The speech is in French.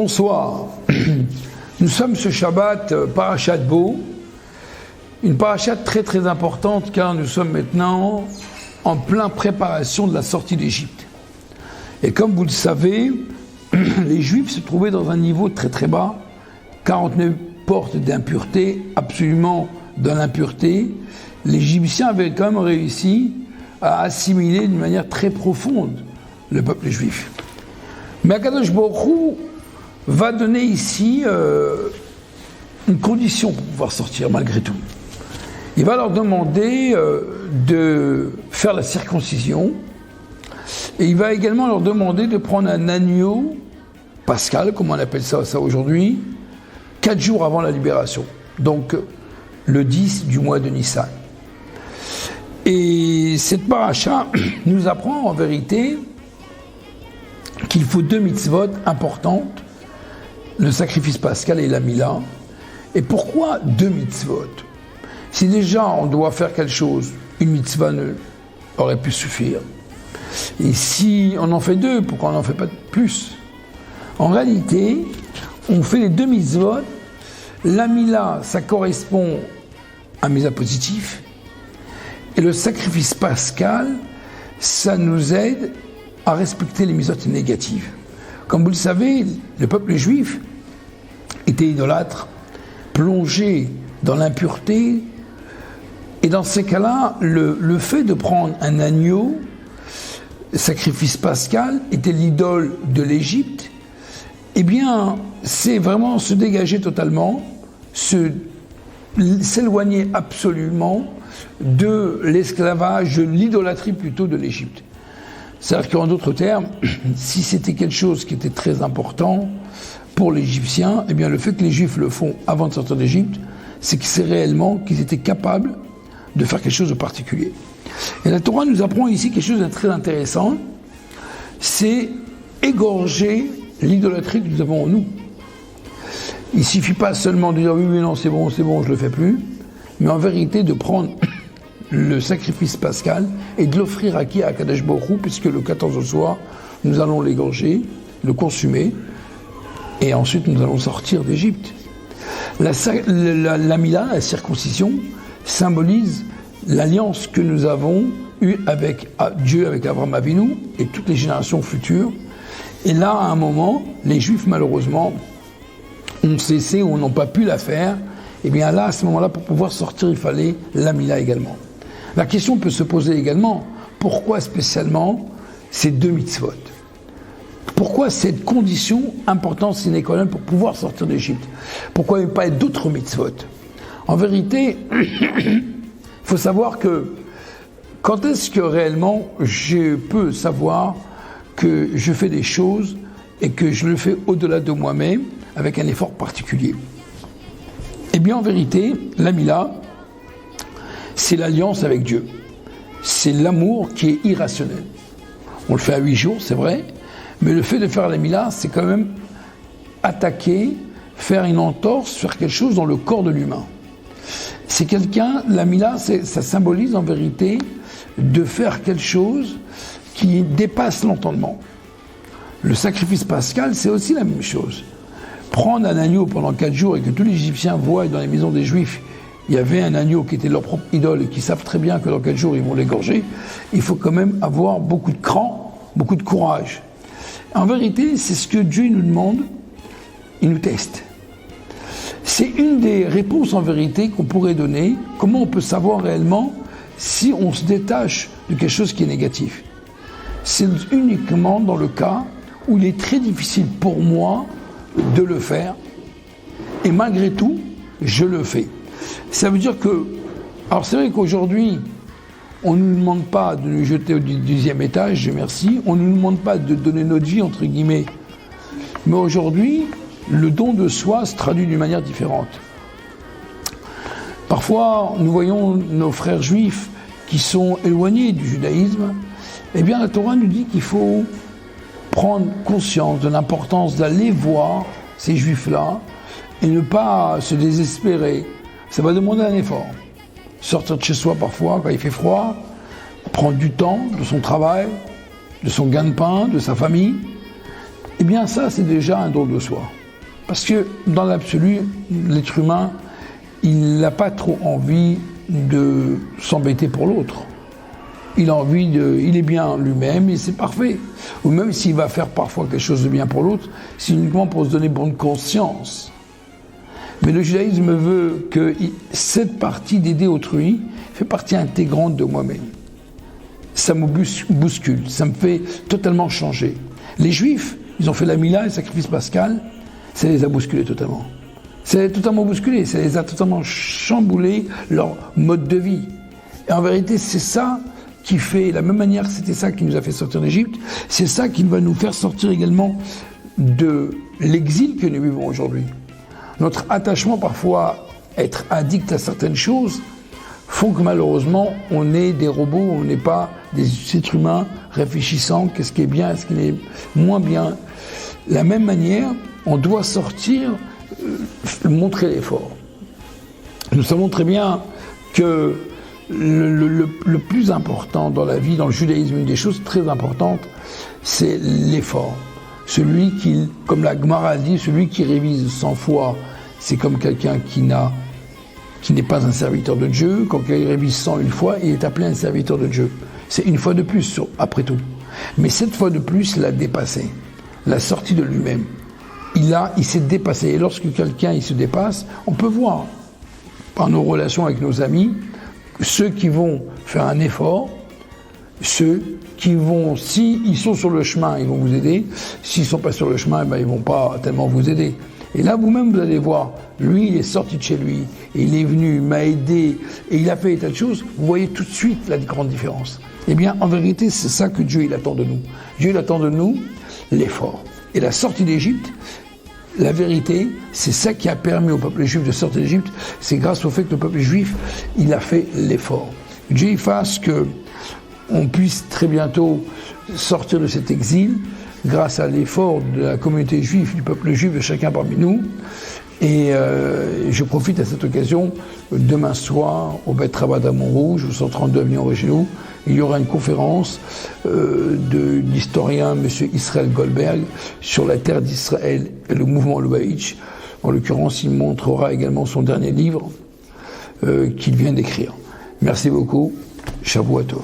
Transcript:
Bonsoir. Nous sommes ce Shabbat Parashat Bo, une Parashat très très importante car nous sommes maintenant en pleine préparation de la sortie d'Égypte. Et comme vous le savez, les Juifs se trouvaient dans un niveau très très bas, 49 portes d'impureté, absolument dans l'impureté. Les Égyptiens avaient quand même réussi à assimiler d'une manière très profonde le peuple juif. Mais Akadosh Baruch Hu va donner ici une condition pour pouvoir sortir malgré tout. Il va leur demander de faire la circoncision et il va également leur demander de prendre un agneau pascal, comme on appelle ça aujourd'hui, 4 jours avant la libération, donc le 10 du mois de Nissan. Et cette paracha nous apprend en vérité qu'il faut 2 mitzvot importantes, le sacrifice pascal et la Mila. Et pourquoi 2 mitzvot? Si déjà on doit faire quelque chose, une mitzvah aurait pu suffire. Et si on en fait 2, pourquoi on n'en fait pas plus? En réalité, on fait les 2 mitzvot. La Mila, ça correspond à un misa positif. Et le sacrifice pascal, ça nous aide à respecter les mitzvot négatives. Comme vous le savez, le peuple juif était idolâtre, plongé dans l'impureté. Et dans ces cas-là, le fait de prendre un agneau, sacrifice pascal, était l'idole de l'Égypte. Eh bien, c'est vraiment se dégager totalement, s'éloigner absolument de l'esclavage, de l'idolâtrie plutôt de l'Égypte. C'est-à-dire qu'en d'autres termes, si c'était quelque chose qui était très important pour les Égyptiens, eh bien le fait que les Juifs le font avant de sortir d'Égypte, c'est que c'est réellement qu'ils étaient capables de faire quelque chose de particulier. Et la Torah nous apprend ici quelque chose de très intéressant, c'est égorger l'idolâtrie que nous avons en nous. Il ne suffit pas seulement de dire oui, non, c'est bon, je ne le fais plus, mais en vérité de prendre le sacrifice pascal et de l'offrir à qui? À Akadosh Baruch Hu, puisque le 14 au soir, nous allons l'égorger, le consumer, et ensuite nous allons sortir d'Égypte. La Mila, la circoncision, symbolise l'alliance que nous avons eue avec Dieu, avec Abraham Avinu et toutes les générations futures. Et là, à un moment, les Juifs, malheureusement, ont cessé ou n'ont pas pu la faire. Et bien là, à ce moment-là, pour pouvoir sortir, il fallait la Mila également. La question peut se poser également, pourquoi spécialement ces 2 mitzvot? Pourquoi cette condition importante sine qua non pour pouvoir sortir d'Égypte? Pourquoi ne pas être d'autres mitzvot? En vérité, il faut savoir que quand est-ce que réellement je peux savoir que je fais des choses et que je le fais au-delà de moi-même avec un effort particulier? Eh bien, en vérité, la Mila, c'est l'alliance avec Dieu. C'est l'amour qui est irrationnel. On le fait à 8 jours, c'est vrai, mais le fait de faire la Mila, c'est quand même attaquer, faire une entorse, faire quelque chose dans le corps de l'humain. C'est quelqu'un, la Mila, ça symbolise en vérité de faire quelque chose qui dépasse l'entendement. Le sacrifice pascal, c'est aussi la même chose. Prendre un agneau pendant 4 jours et que tous les Égyptiens voient dans les maisons des Juifs, il y avait un agneau qui était leur propre idole et qui savent très bien que dans 4 jours ils vont l'égorger, il faut quand même avoir beaucoup de cran, beaucoup de courage. En vérité, c'est ce que Dieu nous demande, il nous teste. C'est une des réponses en vérité qu'on pourrait donner, comment on peut savoir réellement si on se détache de quelque chose qui est négatif. C'est uniquement dans le cas où il est très difficile pour moi de le faire, et malgré tout, je le fais. Ça veut dire que, alors c'est vrai qu'aujourd'hui, on ne nous demande pas de nous jeter au 10e étage, Dieu merci, on ne nous demande pas de donner notre vie, entre guillemets, mais aujourd'hui, le don de soi se traduit d'une manière différente. Parfois, nous voyons nos frères juifs qui sont éloignés du judaïsme, eh bien la Torah nous dit qu'il faut prendre conscience de l'importance d'aller voir ces juifs-là et ne pas se désespérer. Ça va demander un effort. Sortir de chez soi parfois quand il fait froid, prendre du temps de son travail, de son gain-pain, de sa famille, eh bien ça c'est déjà un don de soi. Parce que dans l'absolu, l'être humain, il n'a pas trop envie de s'embêter pour l'autre. Il est bien lui-même et c'est parfait. Ou même s'il va faire parfois quelque chose de bien pour l'autre, c'est uniquement pour se donner bonne conscience. Mais le judaïsme veut que cette partie d'aider autrui fait partie intégrante de moi-même. Ça me bouscule, ça me fait totalement changer. Les Juifs, ils ont fait la Mila et le sacrifice pascal, ça les a bousculés totalement. Ça les a totalement bousculés, ça les a totalement chamboulé leur mode de vie. Et en vérité, c'est ça qui fait, de la même manière que c'était ça qui nous a fait sortir d'Égypte, c'est ça qui va nous faire sortir également de l'exil que nous vivons aujourd'hui. Notre attachement parfois, être addict à certaines choses, font que malheureusement, on est des robots, on n'est pas des êtres humains réfléchissant, qu'est-ce qui est bien, qu'est-ce qui est moins bien. De la même manière, on doit sortir, montrer l'effort. Nous savons très bien que le plus important dans la vie, dans le judaïsme, une des choses très importantes, c'est l'effort. Celui qui, comme la Gemara dit, celui qui révise 100 fois, c'est comme quelqu'un qui n'est pas un serviteur de Dieu. Quand il révise 101 fois, il est appelé un serviteur de Dieu. C'est une fois de plus, après tout. Mais cette fois de plus, il a dépassé, la sortie de lui-même. Il s'est dépassé. Et lorsque quelqu'un il se dépasse, on peut voir, par nos relations avec nos amis, ceux qui vont faire un effort, ceux qui vont, s'ils sont sur le chemin, ils vont vous aider. S'ils ne sont pas sur le chemin, ils ne vont pas tellement vous aider. Et là, vous-même, vous allez voir, lui, il est sorti de chez lui, et il est venu, il m'a aidé, et il a fait des tas de choses. Vous voyez tout de suite la grande différence. Eh bien, en vérité, c'est ça que Dieu, il attend de nous. Dieu, il attend de nous l'effort. Et la sortie d'Égypte, la vérité, c'est ça qui a permis au peuple juif de sortir d'Égypte. C'est grâce au fait que le peuple juif, il a fait l'effort. Dieu, il fasse que on puisse très bientôt sortir de cet exil grâce à l'effort de la communauté juive, du peuple juif, de chacun parmi nous. Et je profite à cette occasion, demain soir, au Beit Rabbah à Montrouge, au 132 avenue Henri Genoux, il y aura une conférence de l'historien M. Israël Goldberg sur la terre d'Israël et le mouvement Lubavitch. En l'occurrence, il montrera également son dernier livre qu'il vient d'écrire. Merci beaucoup. Shavuot Tov.